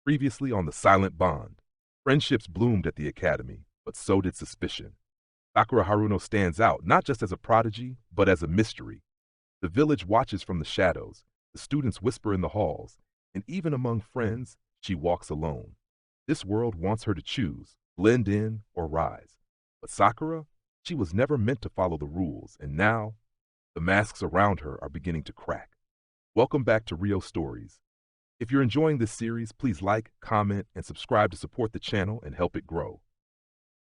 Previously on the Silent Bond, friendships bloomed at the academy, but so did suspicion. Sakura Haruno stands out not just as a prodigy, but as a mystery. The village watches from the shadows, the students whisper in the halls, and even among friends, she walks alone. This world wants her to choose, blend in or rise. But Sakura, she was never meant to follow the rules, and now, the masks around her are beginning to crack. Welcome back to Riow Stories. If you're enjoying this series, please like, comment, and subscribe to support the channel and help it grow.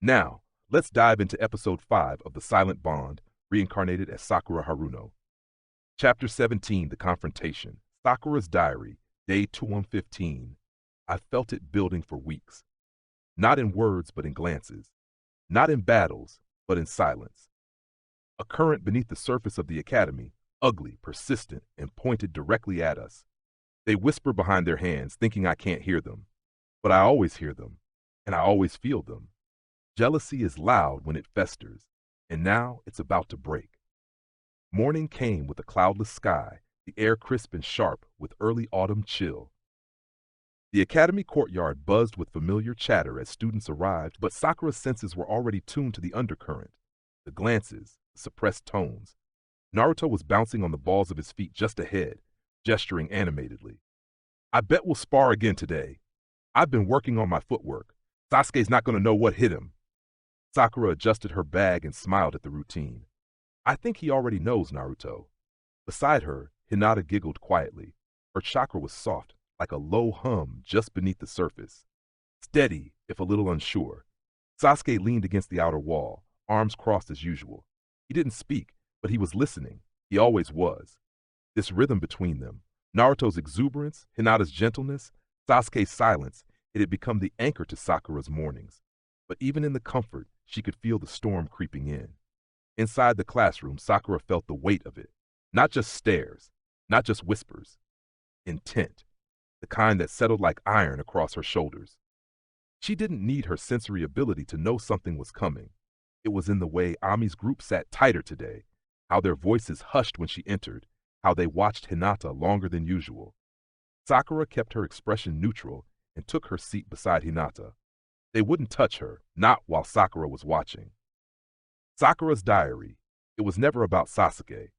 Now, let's dive into episode 5 of The Silent Bond, reincarnated as Sakura Haruno. Chapter 17, The Confrontation. Sakura's Diary, Day 215. I felt it building for weeks. Not in words, but in glances. Not in battles, but in silence. A current beneath the surface of the academy, ugly, persistent, and pointed directly at us. They whisper behind their hands, thinking I can't hear them. But I always hear them, and I always feel them. Jealousy is loud when it festers, and now it's about to break. Morning came with a cloudless sky, the air crisp and sharp with early autumn chill. The academy courtyard buzzed with familiar chatter as students arrived, but Sakura's senses were already tuned to the undercurrent, the glances, the suppressed tones. Naruto was bouncing on the balls of his feet just ahead, gesturing animatedly. I bet we'll spar again today. I've been working on my footwork. Sasuke's not going to know what hit him. Sakura adjusted her bag and smiled at the routine. I think he already knows, Naruto. Beside her, Hinata giggled quietly. Her chakra was soft, like a low hum just beneath the surface. Steady, if a little unsure. Sasuke leaned against the outer wall, arms crossed as usual. He didn't speak, but he was listening. He always was. This rhythm between them, Naruto's exuberance, Hinata's gentleness, Sasuke's silence, it had become the anchor to Sakura's mornings. But even in the comfort, she could feel the storm creeping in. Inside the classroom, Sakura felt the weight of it. Not just stares, not just whispers. Intent, the kind that settled like iron across her shoulders. She didn't need her sensory ability to know something was coming. It was in the way Ami's group sat tighter today, how their voices hushed when she entered, how they watched Hinata longer than usual. Sakura kept her expression neutral and took her seat beside Hinata. They wouldn't touch her, not while Sakura was watching. Sakura's diary. It was never about Sasuke.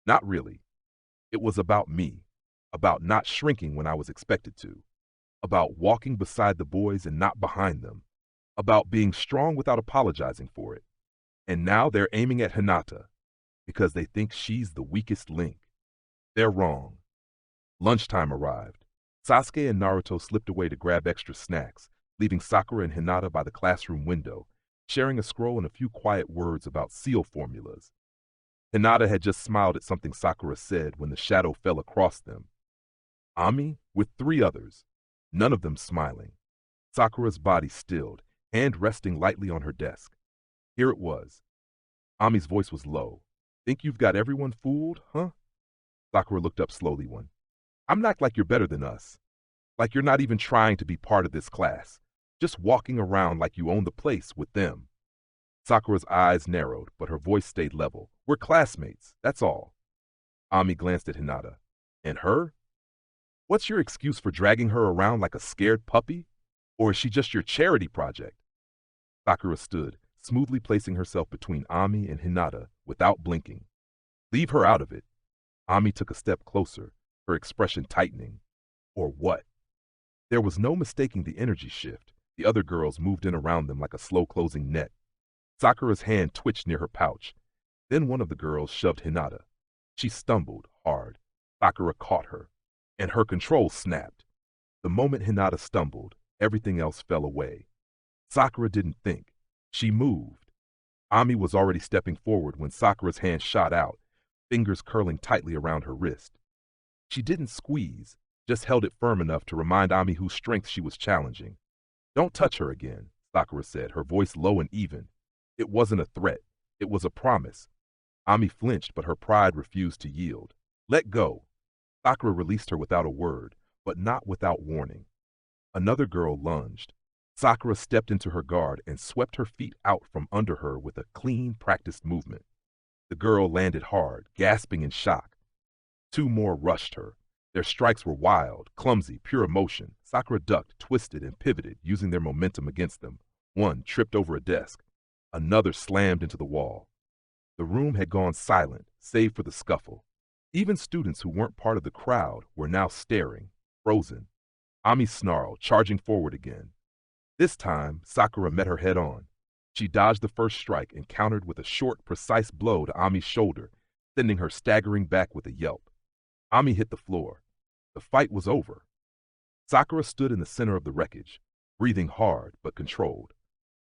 Not really. It was about me, about not shrinking when I was expected to, about walking beside the boys and not behind them, about being strong without apologizing for it. And now they're aiming at Hinata because they think she's the weakest link. They're wrong. Lunchtime arrived. Sasuke and Naruto slipped away to grab extra snacks, leaving Sakura and Hinata by the classroom window, sharing a scroll and a few quiet words about seal formulas. Hinata had just smiled at something Sakura said when the shadow fell across them. Ami with 3 others, none of them smiling. Sakura's body stilled, hand resting lightly on her desk. Here it was. Ami's voice was low. Think you've got everyone fooled, huh? Sakura looked up slowly. I'm not like you're better than us. Like you're not even trying to be part of this class. Just walking around like you own the place with them. Sakura's eyes narrowed, but her voice stayed level. We're classmates, that's all. Ami glanced at Hinata. And her? What's your excuse for dragging her around like a scared puppy? Or is she just your charity project? Sakura stood, smoothly placing herself between Ami and Hinata without blinking. Leave her out of it. Ami took a step closer, her expression tightening. Or what? There was no mistaking the energy shift. The other girls moved in around them like a slow-closing net. Sakura's hand twitched near her pouch. Then one of the girls shoved Hinata. She stumbled hard. Sakura caught her, and her control snapped. The moment Hinata stumbled, everything else fell away. Sakura didn't think. She moved. Ami was already stepping forward when Sakura's hand shot out, fingers curling tightly around her wrist. She didn't squeeze, just held it firm enough to remind Ami whose strength she was challenging. Don't touch her again, Sakura said, her voice low and even. It wasn't a threat. It was a promise. Ami flinched, but her pride refused to yield. Let go. Sakura released her without a word, but not without warning. Another girl lunged. Sakura stepped into her guard and swept her feet out from under her with a clean, practiced movement. The girl landed hard, gasping in shock. 2 more rushed her, Their strikes were wild, clumsy, pure emotion. Sakura ducked, twisted, and pivoted, using their momentum against them. One tripped over a desk. Another slammed into the wall. The room had gone silent, save for the scuffle. Even students who weren't part of the crowd were now staring, frozen. Ami snarled, charging forward again. This time, Sakura met her head on. She dodged the first strike and countered with a short, precise blow to Ami's shoulder, sending her staggering back with a yelp. Ami hit the floor. The fight was over. Sakura stood in the center of the wreckage, breathing hard but controlled.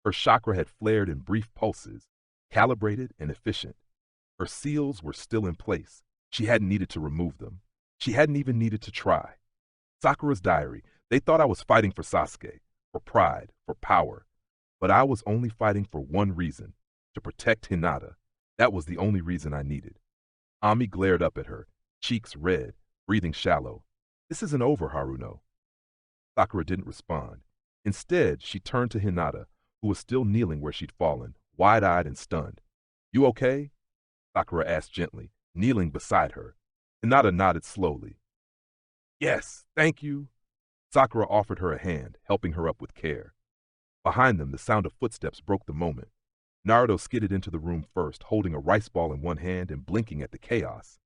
Her chakra had flared in brief pulses, calibrated and efficient. Her seals were still in place. She hadn't needed to remove them. She hadn't even needed to try. Sakura's diary. They thought I was fighting for Sasuke, for pride, for power. But I was only fighting for one reason, to protect Hinata. That was the only reason I needed. Ami glared up at her, cheeks red, breathing shallow. This isn't over, Haruno. Sakura didn't respond. Instead, she turned to Hinata, who was still kneeling where she'd fallen, wide-eyed and stunned. You okay? Sakura asked gently, kneeling beside her. Hinata nodded slowly. Yes, thank you. Sakura offered her a hand, helping her up with care. Behind them, the sound of footsteps broke the moment. Naruto skidded into the room first, holding a rice ball in one hand and blinking at the chaos.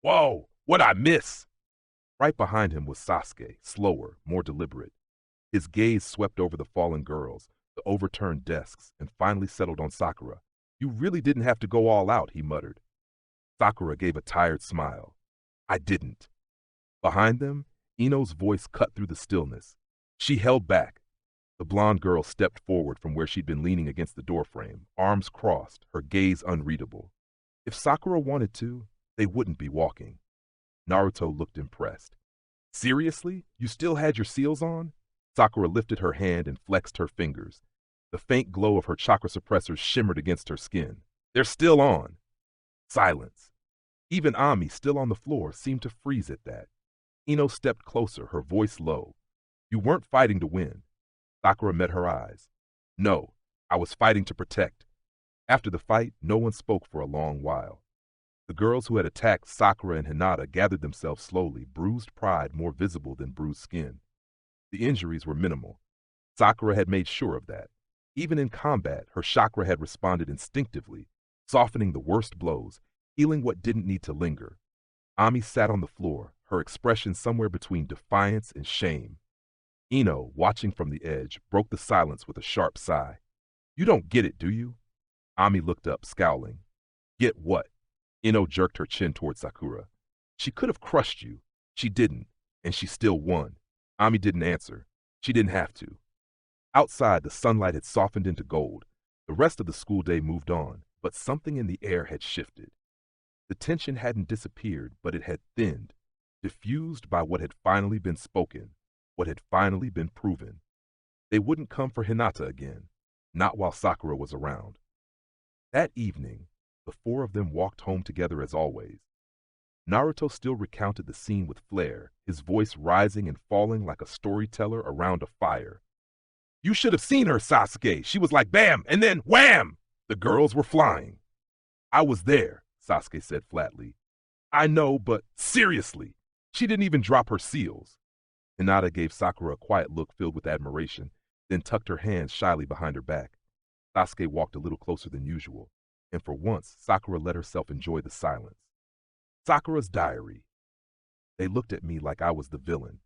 Whoa! What'd I miss? Right behind him was Sasuke, slower, more deliberate. His gaze swept over the fallen girls, the overturned desks, and finally settled on Sakura. You really didn't have to go all out, he muttered. Sakura gave a tired smile. I didn't. Behind them, Ino's voice cut through the stillness. She held back. The blonde girl stepped forward from where she'd been leaning against the doorframe, arms crossed, her gaze unreadable. If Sakura wanted to, they wouldn't be walking. Naruto looked impressed. Seriously? You still had your seals on? Sakura lifted her hand and flexed her fingers. The faint glow of her chakra suppressors shimmered against her skin. They're still on. Silence. Even Ami, still on the floor, seemed to freeze at that. Ino stepped closer, her voice low. You weren't fighting to win. Sakura met her eyes. No, I was fighting to protect. After the fight, no one spoke for a long while. The girls who had attacked Sakura and Hinata gathered themselves slowly, bruised pride more visible than bruised skin. The injuries were minimal. Sakura had made sure of that. Even in combat, her chakra had responded instinctively, softening the worst blows, healing what didn't need to linger. Ami sat on the floor, her expression somewhere between defiance and shame. Ino, watching from the edge, broke the silence with a sharp sigh. You don't get it, do you? Ami looked up, scowling. Get what? Ino jerked her chin toward Sakura. She could have crushed you. She didn't, and she still won. Ami didn't answer. She didn't have to. Outside, the sunlight had softened into gold. The rest of the school day moved on, but something in the air had shifted. The tension hadn't disappeared, but it had thinned, diffused by what had finally been spoken, what had finally been proven. They wouldn't come for Hinata again, not while Sakura was around. That evening, the four of them walked home together as always. Naruto still recounted the scene with flair, his voice rising and falling like a storyteller around a fire. You should have seen her, Sasuke. She was like bam, and then wham! The girls were flying. I was there, Sasuke said flatly. I know, but seriously, she didn't even drop her seals. Hinata gave Sakura a quiet look filled with admiration, then tucked her hands shyly behind her back. Sasuke walked a little closer than usual, and for once, Sakura let herself enjoy the silence. Sakura's diary. They looked at me like I was the villain,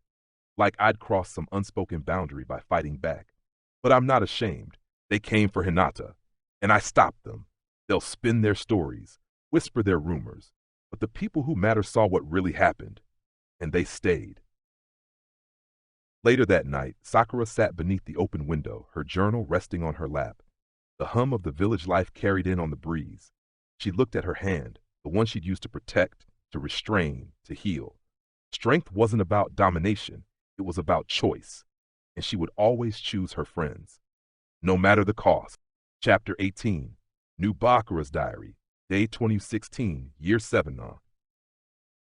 like I'd crossed some unspoken boundary by fighting back. But I'm not ashamed. They came for Hinata, and I stopped them. They'll spin their stories, whisper their rumors, but the people who matter saw what really happened, and they stayed. Later that night, Sakura sat beneath the open window, her journal resting on her lap. The hum of the village life carried in on the breeze. She looked at her hand, the one she'd used to protect, to restrain, to heal. Strength wasn't about domination, it was about choice, and she would always choose her friends, no matter the cost. Chapter 18, New Bakura's Diary, Day 2016, Year 7 on.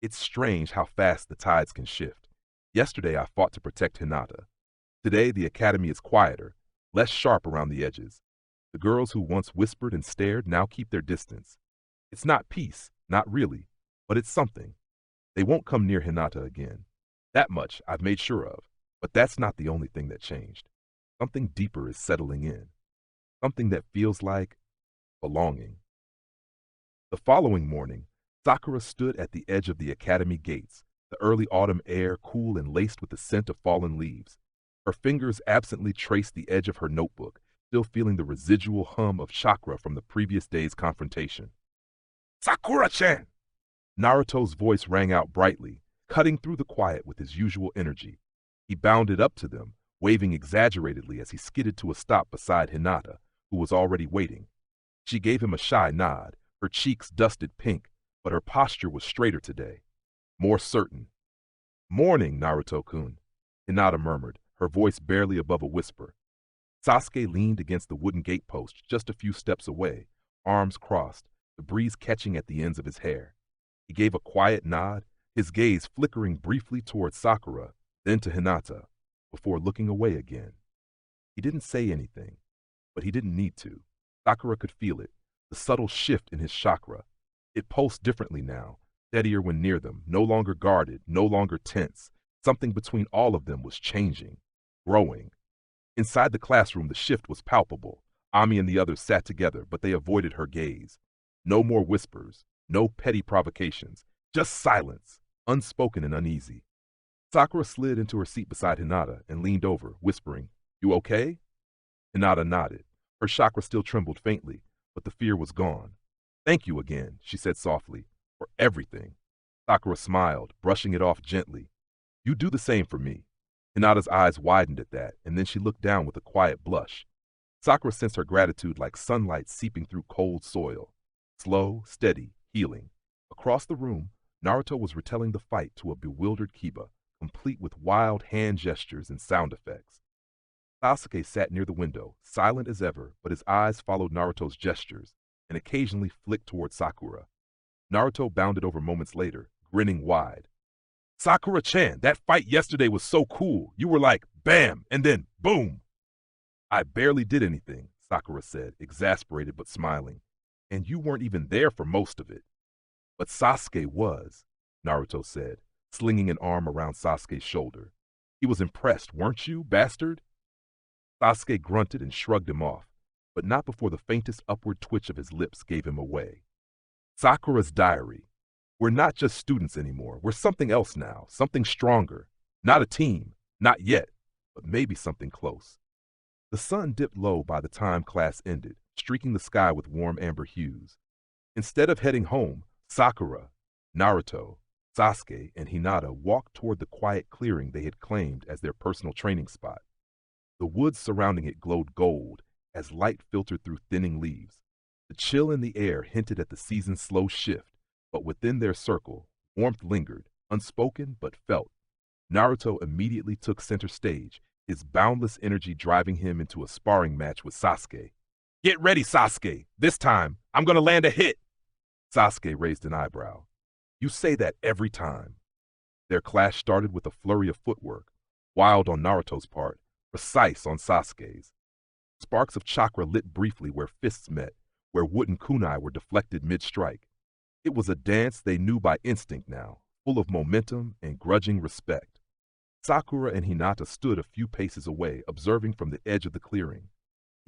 It's strange how fast the tides can shift. Yesterday I fought to protect Hinata. Today the academy is quieter, less sharp around the edges. The girls who once whispered and stared now keep their distance. It's not peace, not really, but it's something. They won't come near Hinata again. That much I've made sure of. But that's not the only thing that changed. Something deeper is settling in. Something that feels like belonging. The following morning, Sakura stood at the edge of the academy gates, the early autumn air cool and laced with the scent of fallen leaves. Her fingers absently traced the edge of her notebook, still feeling the residual hum of chakra from the previous day's confrontation. Sakura-chan! Naruto's voice rang out brightly, cutting through the quiet with his usual energy. He bounded up to them, waving exaggeratedly as he skidded to a stop beside Hinata, who was already waiting. She gave him a shy nod, her cheeks dusted pink, but her posture was straighter today, more certain. Morning, Naruto-kun, Hinata murmured, her voice barely above a whisper. Sasuke leaned against the wooden gatepost just a few steps away, arms crossed, the breeze catching at the ends of his hair. He gave a quiet nod, his gaze flickering briefly toward Sakura, then to Hinata, before looking away again. He didn't say anything, but he didn't need to. Sakura could feel it, the subtle shift in his chakra. It pulsed differently now, steadier when near them, no longer guarded, no longer tense. Something between all of them was changing, growing. Inside the classroom, the shift was palpable. Ami and the others sat together, but they avoided her gaze. No more whispers, no petty provocations, just silence, unspoken and uneasy. Sakura slid into her seat beside Hinata and leaned over, whispering, "You okay?" Hinata nodded. Her chakra still trembled faintly, but the fear was gone. "Thank you again," she said softly, "for everything." Sakura smiled, brushing it off gently. "You do the same for me." Hinata's eyes widened at that, and then she looked down with a quiet blush. Sakura sensed her gratitude like sunlight seeping through cold soil. Slow, steady, healing. Across the room, Naruto was retelling the fight to a bewildered Kiba, complete with wild hand gestures and sound effects. Sasuke sat near the window, silent as ever, but his eyes followed Naruto's gestures and occasionally flicked toward Sakura. Naruto bounded over moments later, grinning wide. "Sakura-chan, that fight yesterday was so cool. You were like, bam, and then boom." "I barely did anything," Sakura said, exasperated but smiling. "And you weren't even there for most of it." "But Sasuke was," Naruto said, slinging an arm around Sasuke's shoulder. "He was impressed, weren't you, bastard?" Sasuke grunted and shrugged him off, but not before the faintest upward twitch of his lips gave him away. Sakura's diary. "We're not just students anymore. We're something else now, something stronger. Not a team, not yet, but maybe something close." The sun dipped low by the time class ended, streaking the sky with warm amber hues. Instead of heading home, Sakura, Naruto, Sasuke, and Hinata walked toward the quiet clearing they had claimed as their personal training spot. The woods surrounding it glowed gold as light filtered through thinning leaves. The chill in the air hinted at the season's slow shift, but within their circle, warmth lingered, unspoken but felt. Naruto immediately took center stage, his boundless energy driving him into a sparring match with Sasuke. "Get ready, Sasuke! This time, I'm gonna land a hit!" Sasuke raised an eyebrow. "You say that every time." Their clash started with a flurry of footwork, wild on Naruto's part, precise on Sasuke's. Sparks of chakra lit briefly where fists met, where wooden kunai were deflected mid-strike. It was a dance they knew by instinct now, full of momentum and grudging respect. Sakura and Hinata stood a few paces away, observing from the edge of the clearing.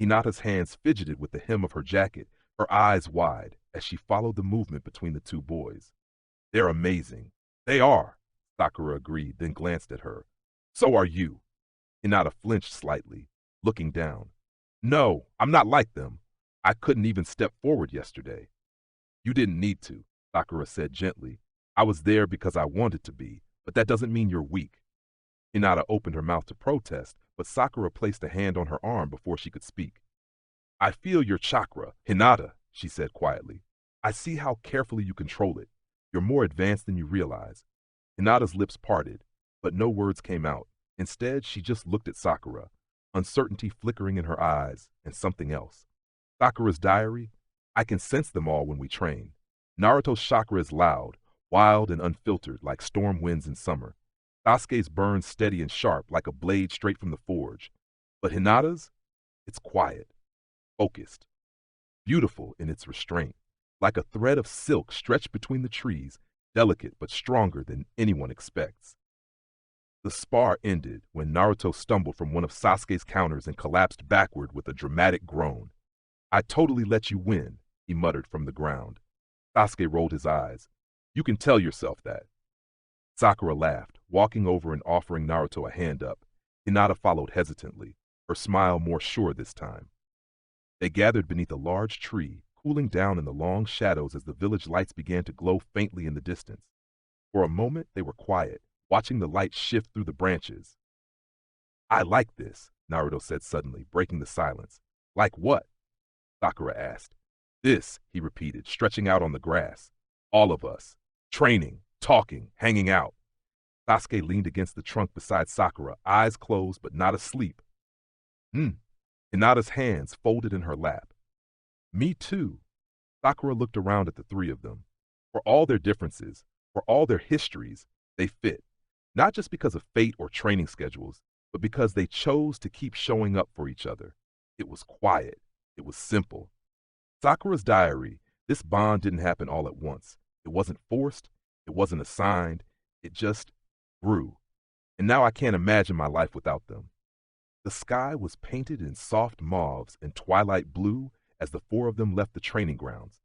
Hinata's hands fidgeted with the hem of her jacket, her eyes wide, as she followed the movement between the two boys. "They're amazing." "They are," Sakura agreed, then glanced at her. "So are you." Hinata flinched slightly, looking down. "No, I'm not like them. I couldn't even step forward yesterday." "You didn't need to," Sakura said gently. "I was there because I wanted to be, but that doesn't mean you're weak." Hinata opened her mouth to protest, but Sakura placed a hand on her arm before she could speak. "I feel your chakra, Hinata," she said quietly. "I see how carefully you control it. You're more advanced than you realize." Hinata's lips parted, but no words came out. Instead, she just looked at Sakura, uncertainty flickering in her eyes, and something else. Sakura's diary? "I can sense them all when we train. Naruto's chakra is loud, wild and unfiltered like storm winds in summer. Sasuke's burns steady and sharp like a blade straight from the forge. But Hinata's? It's quiet, focused, beautiful in its restraint, like a thread of silk stretched between the trees, delicate but stronger than anyone expects. The spar ended when Naruto stumbled from one of Sasuke's counters and collapsed backward with a dramatic groan. "I totally let you win," he muttered from the ground. Sasuke rolled his eyes. "You can tell yourself that." Sakura laughed, walking over and offering Naruto a hand up. Hinata followed hesitantly, her smile more sure this time. They gathered beneath a large tree, cooling down in the long shadows as the village lights began to glow faintly in the distance. For a moment they were quiet, watching the light shift through the branches. "I like this," Naruto said suddenly, breaking the silence. "Like what?" Sakura asked. "This," he repeated, stretching out on the grass. "All of us. Training, talking, hanging out." Sasuke leaned against the trunk beside Sakura, eyes closed but not asleep. Hinata's hands folded in her lap. "Me too." Sakura looked around at the three of them. For all their differences, for all their histories, they fit. Not just because of fate or training schedules, but because they chose to keep showing up for each other. It was quiet. It was simple. Sakura's diary, this bond didn't happen all at once. It wasn't forced. It wasn't assigned. It just grew. And now I can't imagine my life without them. The sky was painted in soft mauves and twilight blue as the four of them left the training grounds.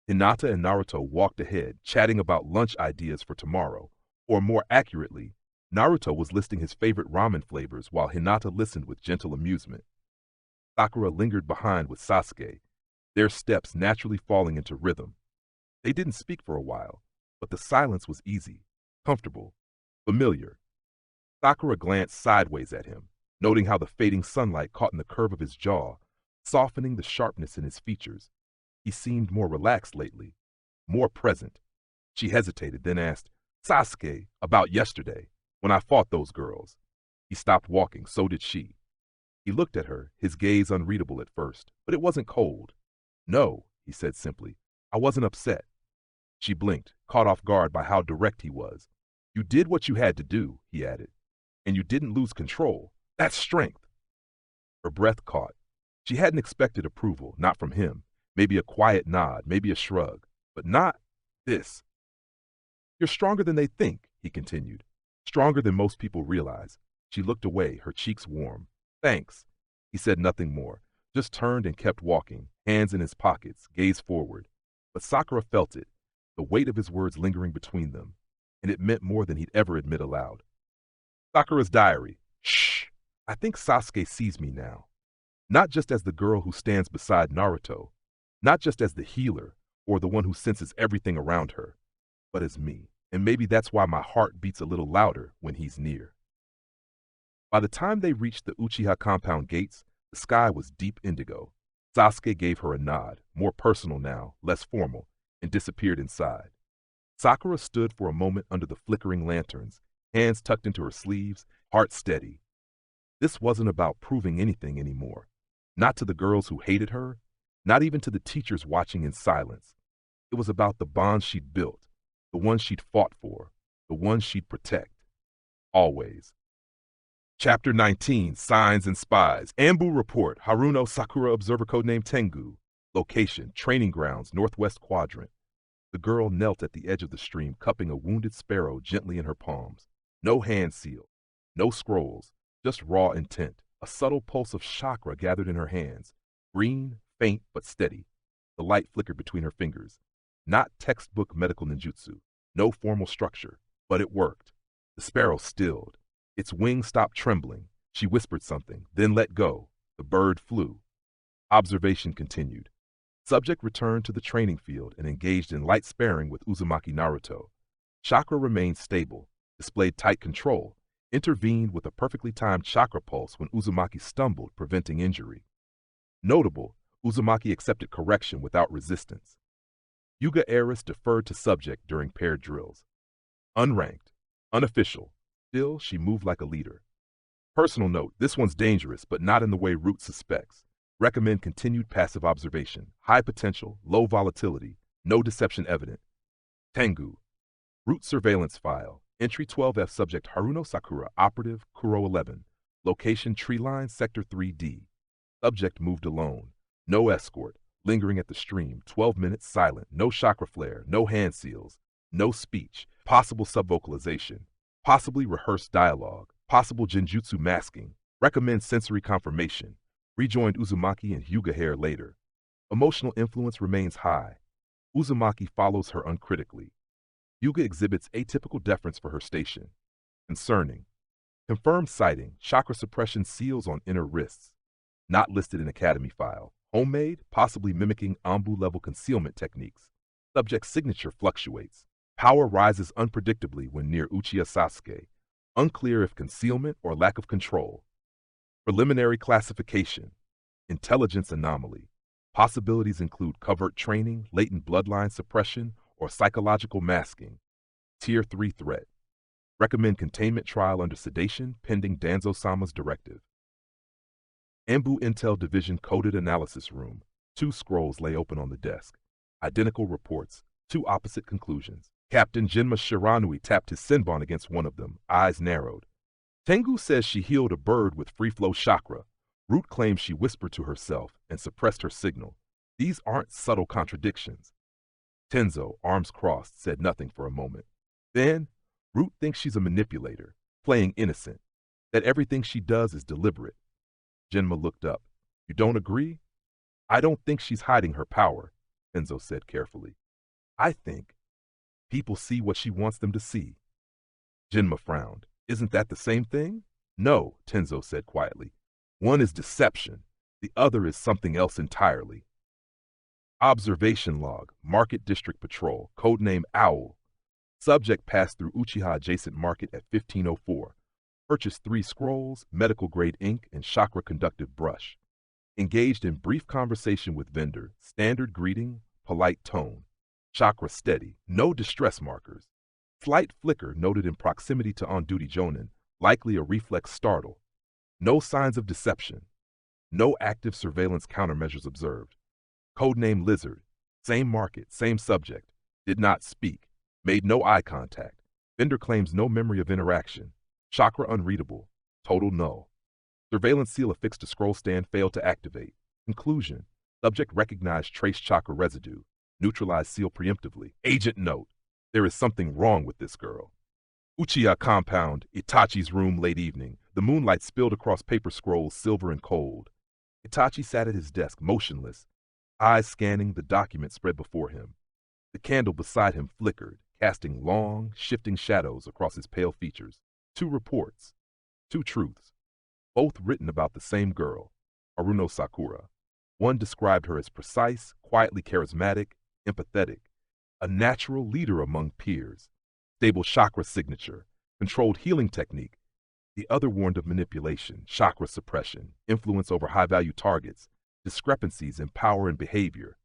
Hinata and Naruto walked ahead, chatting about lunch ideas for tomorrow, or more accurately, Naruto was listing his favorite ramen flavors while Hinata listened with gentle amusement. Sakura lingered behind with Sasuke, their steps naturally falling into rhythm. They didn't speak for a while, but the silence was easy, comfortable, familiar. Sakura glanced sideways at him, noting how the fading sunlight caught in the curve of his jaw, softening the sharpness in his features. He seemed more relaxed lately, more present. She hesitated, then asked, "Sasuke, about yesterday, when I fought those girls." He stopped walking, so did she. He looked at her, his gaze unreadable at first, but it wasn't cold. "No," he said simply, "I wasn't upset." She blinked, caught off guard by how direct he was. "You did what you had to do," he added, "and you didn't lose control. That's strength." Her breath caught. She hadn't expected approval, not from him. Maybe a quiet nod, maybe a shrug, but not this. "You're stronger than they think," he continued. "Stronger than most people realize." She looked away, her cheeks warm. "Thanks." He said nothing more, just turned and kept walking, hands in his pockets, gaze forward. But Sakura felt it, the weight of his words lingering between them, and it meant more than he'd ever admit aloud. Sakura's diary. Shh. I think Sasuke sees me now. Not just as the girl who stands beside Naruto, not just as the healer or the one who senses everything around her, but as me. And maybe that's why my heart beats a little louder when he's near. By the time they reached the Uchiha compound gates, the sky was deep indigo. Sasuke gave her a nod, more personal now, less formal, and disappeared inside. Sakura stood for a moment under the flickering lanterns, hands tucked into her sleeves, heart steady. This wasn't about proving anything anymore. Not to the girls who hated her, not even to the teachers watching in silence. It was about the bonds she'd built, the ones she'd fought for, the ones she'd protect. Always. Chapter 19, Signs and Spies. Anbu Report, Haruno Sakura Observer Codename Tengu. Location, Training Grounds, Northwest Quadrant. The girl knelt at the edge of the stream, cupping a wounded sparrow gently in her palms. No hand seal, no scrolls, just raw intent. A subtle pulse of chakra gathered in her hands. Green, faint, but steady. The light flickered between her fingers. Not textbook medical ninjutsu. No formal structure. But it worked. The sparrow stilled. Its wings stopped trembling. She whispered something, then let go. The bird flew. Observation continued. Subject returned to the training field and engaged in light sparring with Uzumaki Naruto. Chakra remained stable, displayed tight control, intervened with a perfectly timed chakra pulse when Uzumaki stumbled, preventing injury. Notable, Uzumaki accepted correction without resistance. Yuga Eris deferred to subject during paired drills. Unranked, unofficial, still she moved like a leader. Personal note, this one's dangerous, but not in the way Root suspects. Recommend continued passive observation. High potential, low volatility, no deception evident. Tengu. Root surveillance file. Entry 12F subject Haruno Sakura, operative, Kuro 11. Location treeline, sector 3D. Subject moved alone. No escort. Lingering at the stream. 12 minutes silent. No chakra flare. No hand seals. No speech, possible subvocalization, possibly rehearsed dialogue, possible genjutsu masking, recommend sensory confirmation, rejoined Uzumaki and Hyuga hair later. Emotional influence remains high. Uzumaki follows her uncritically. Hyuga exhibits atypical deference for her station. Concerning. Confirmed sighting, chakra suppression seals on inner wrists. Not listed in Academy file. Homemade, possibly mimicking Anbu-level concealment techniques. Subject's signature fluctuates. Power rises unpredictably when near Uchiha Sasuke. Unclear if concealment or lack of control. Preliminary classification. Intelligence anomaly. Possibilities include covert training, latent bloodline suppression, or psychological masking. Tier 3 threat. Recommend containment trial under sedation pending Danzo-sama's directive. Anbu Intel Division Coded Analysis Room. 2 scrolls lay open on the desk. Identical reports. 2 opposite conclusions. Captain Jinma Shiranui tapped his senbon against one of them, eyes narrowed. Tengu says she healed a bird with free-flow chakra. Root claims she whispered to herself and suppressed her signal. These aren't subtle contradictions. Tenzo, arms crossed, said nothing for a moment. Then, Root thinks she's a manipulator, playing innocent, that everything she does is deliberate. Jinma looked up. You don't agree? I don't think she's hiding her power, Tenzo said carefully. I think people see what she wants them to see. Jinma frowned. Isn't that the same thing? No, Tenzo said quietly. One is deception. The other is something else entirely. Observation log, Market District Patrol, codename Owl. Subject passed through Uchiha adjacent market at 1504. Purchased 3 scrolls, medical-grade ink, and chakra-conductive brush. Engaged in brief conversation with vendor, standard greeting, polite tone. Chakra steady, no distress markers. Slight flicker noted in proximity to on-duty jonin, likely a reflex startle. No signs of deception. No active surveillance countermeasures observed. Codename Lizard. Same market, same subject. Did not speak. Made no eye contact. Vendor claims no memory of interaction. Chakra unreadable. Total null. Surveillance seal affixed to scroll stand failed to activate. Conclusion. Subject recognized trace chakra residue. Neutralized seal preemptively. Agent note. There is something wrong with this girl. Uchiha compound, Itachi's room late evening. The moonlight spilled across paper scrolls, silver and cold. Itachi sat at his desk, motionless, eyes scanning the document spread before him. The candle beside him flickered, casting long, shifting shadows across his pale features. 2 reports, 2 truths, both written about the same girl, Haruno Sakura. One described her as precise, quietly charismatic, empathetic, a natural leader among peers, stable chakra signature, controlled healing technique. The other warned of manipulation, chakra suppression, influence over high-value targets, discrepancies in power and behavior.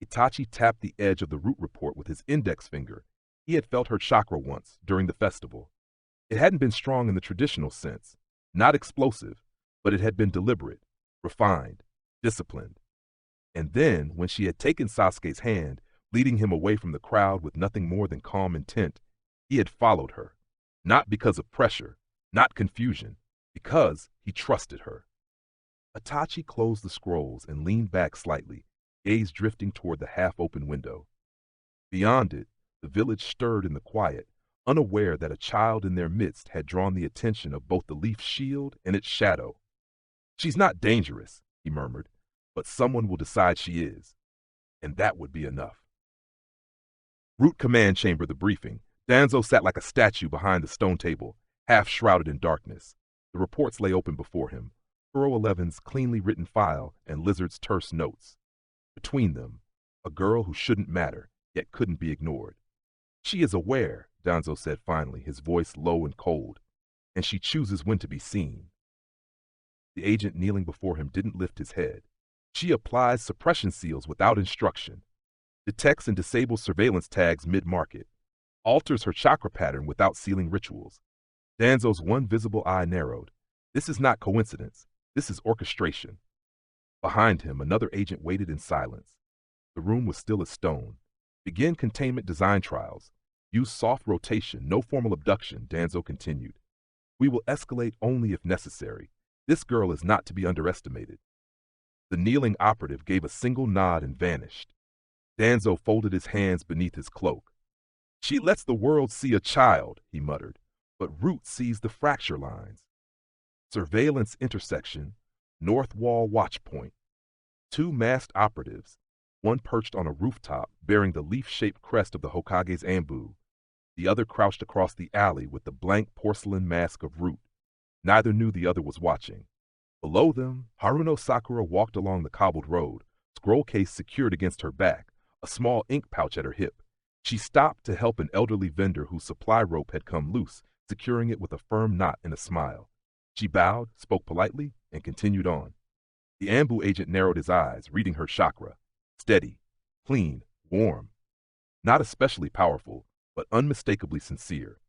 Itachi tapped the edge of the root report with his index finger. He had felt her chakra once, during the festival. It hadn't been strong in the traditional sense, not explosive, but it had been deliberate, refined, disciplined. And then, when she had taken Sasuke's hand, leading him away from the crowd with nothing more than calm intent, he had followed her, not because of pressure, not confusion, because he trusted her. Itachi closed the scrolls and leaned back slightly, gaze drifting toward the half-open window. Beyond it, the village stirred in the quiet, unaware that a child in their midst had drawn the attention of both the leaf shield and its shadow. She's not dangerous, he murmured, but someone will decide she is, and that would be enough. Root command chamber, the briefing. Danzo sat like a statue behind the stone table, half shrouded in darkness. The reports lay open before him, Furrow 11's cleanly written file and Lizard's terse notes. Between them, a girl who shouldn't matter, yet couldn't be ignored. She is aware, Danzo said finally, his voice low and cold, and she chooses when to be seen. The agent kneeling before him didn't lift his head. She applies suppression seals without instruction, detects and disables surveillance tags mid-market, alters her chakra pattern without sealing rituals. Danzo's one visible eye narrowed. This is not coincidence. This is orchestration. Behind him, another agent waited in silence. The room was still as stone. Begin containment design trials. Use soft rotation, no formal abduction, Danzo continued. We will escalate only if necessary. This girl is not to be underestimated. The kneeling operative gave a single nod and vanished. Danzo folded his hands beneath his cloak. She lets the world see a child, he muttered, but Root sees the fracture lines. Surveillance intersection, North Wall watch point. Two masked operatives, one perched on a rooftop bearing the leaf-shaped crest of the Hokage's Anbu, the other crouched across the alley with the blank porcelain mask of Root. Neither knew the other was watching. Below them, Haruno Sakura walked along the cobbled road, scroll case secured against her back, a small ink pouch at her hip. She stopped to help an elderly vendor whose supply rope had come loose, securing it with a firm knot and a smile. She bowed, spoke politely, and continued on. The Anbu agent narrowed his eyes, reading her chakra. Steady, clean, warm. Not especially powerful, but unmistakably sincere.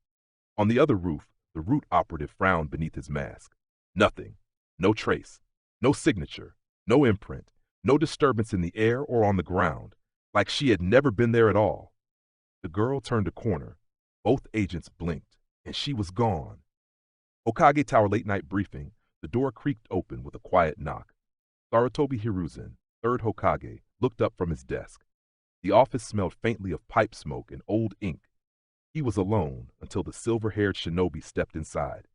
On the other roof, the Root operative frowned beneath his mask. Nothing. No trace. No signature. No imprint. No disturbance in the air or on the ground. Like she had never been there at all. The girl turned a corner. Both agents blinked, and she was gone. Hokage Tower late night briefing. The door creaked open with a quiet knock. Sarutobi Hiruzen, third Hokage, looked up from his desk. The office smelled faintly of pipe smoke and old ink. He was alone until the silver-haired shinobi stepped inside.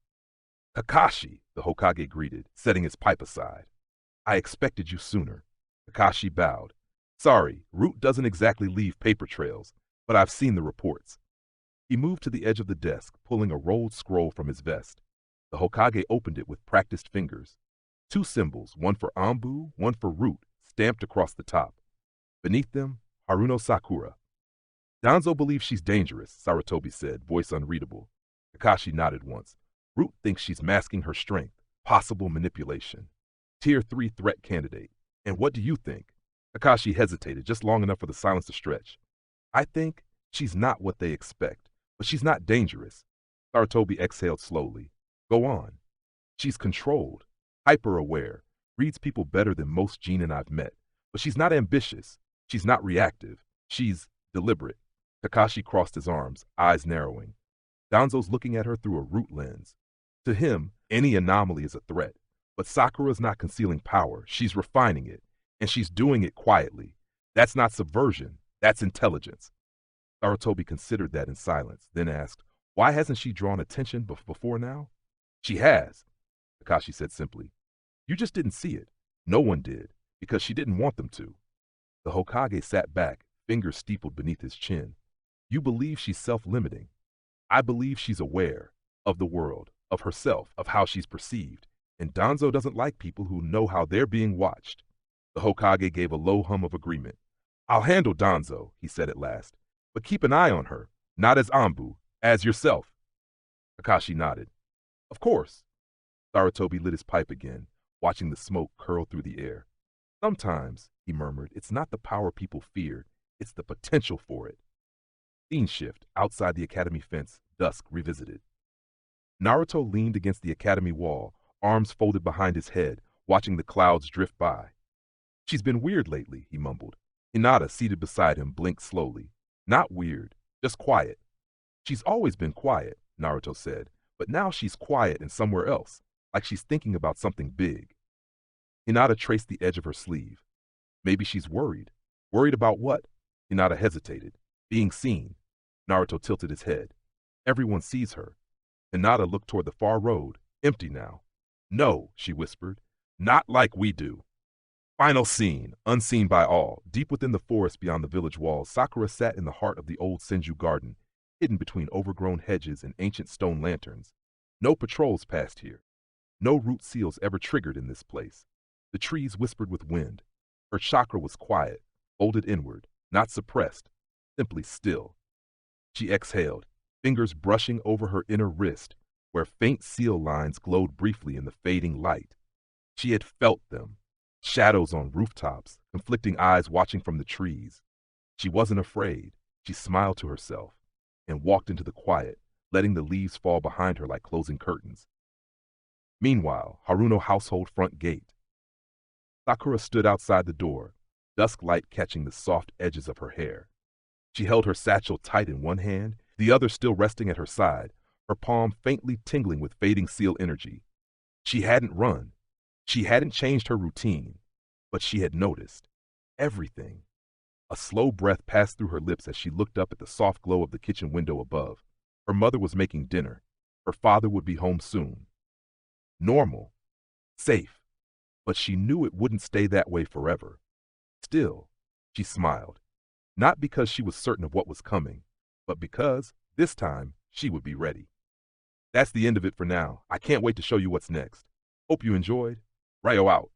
Kakashi, the Hokage greeted, setting his pipe aside. I expected you sooner. Kakashi bowed. Sorry, Root doesn't exactly leave paper trails, but I've seen the reports. He moved to the edge of the desk, pulling a rolled scroll from his vest. The Hokage opened it with practiced fingers. Two symbols, one for Anbu, one for Root, stamped across the top. Beneath them, Haruno Sakura. Danzo believes she's dangerous, Sarutobi said, voice unreadable. Kakashi nodded once. Root thinks she's masking her strength, possible manipulation. Tier 3 threat candidate. And what do you think? Kakashi hesitated just long enough for the silence to stretch. I think she's not what they expect, but she's not dangerous. Sarutobi exhaled slowly. Go on. She's controlled, hyper-aware, reads people better than most Genin I've met, but she's not ambitious. She's not reactive. She's deliberate. Kakashi crossed his arms, eyes narrowing. Danzo's looking at her through a Root lens. To him, any anomaly is a threat, but Sakura's not concealing power. She's refining it, and she's doing it quietly. That's not subversion. That's intelligence. Sarutobi considered that in silence, then asked, why hasn't she drawn attention before now? She has, Kakashi said simply. You just didn't see it. No one did, because she didn't want them to. The Hokage sat back, fingers steepled beneath his chin. You believe she's self-limiting. I believe she's aware of the world, of herself, of how she's perceived, and Danzo doesn't like people who know how they're being watched. The Hokage gave a low hum of agreement. I'll handle Danzo, he said at last, but keep an eye on her, not as Anbu, as yourself. Kakashi nodded. Of course. Sarutobi lit his pipe again, watching the smoke curl through the air. Sometimes, he murmured, it's not the power people fear, it's the potential for it. Scene shift, outside the academy fence, dusk revisited. Naruto leaned against the academy wall, arms folded behind his head, watching the clouds drift by. She's been weird lately, he mumbled. Hinata, seated beside him, blinked slowly. Not weird, just quiet. She's always been quiet, Naruto said, but now she's quiet and somewhere else, like she's thinking about something big. Hinata traced the edge of her sleeve. Maybe she's worried. Worried about what? Hinata hesitated. Being seen. Naruto tilted his head. Everyone sees her. Hinata looked toward the far road, empty now. No, she whispered. Not like we do. Final scene, unseen by all. Deep within the forest beyond the village walls, Sakura sat in the heart of the old Senju garden, hidden between overgrown hedges and ancient stone lanterns. No patrols passed here. No root seals ever triggered in this place. The trees whispered with wind. Her chakra was quiet, folded inward, not suppressed, simply still. She exhaled, fingers brushing over her inner wrist, where faint seal lines glowed briefly in the fading light. She had felt them. Shadows on rooftops, conflicting eyes watching from the trees. She wasn't afraid. She smiled to herself and walked into the quiet, letting the leaves fall behind her like closing curtains. Meanwhile, Haruno household front gate. Sakura stood outside the door, dusk light catching the soft edges of her hair. She held her satchel tight in one hand, the other still resting at her side, her palm faintly tingling with fading seal energy. She hadn't run. She hadn't changed her routine, but she had noticed everything. A slow breath passed through her lips as she looked up at the soft glow of the kitchen window above. Her mother was making dinner. Her father would be home soon. Normal. Safe. But she knew it wouldn't stay that way forever. Still, she smiled. Not because she was certain of what was coming, but because, this time, she would be ready. That's the end of it for now. I can't wait to show you what's next. Hope you enjoyed. Riow out.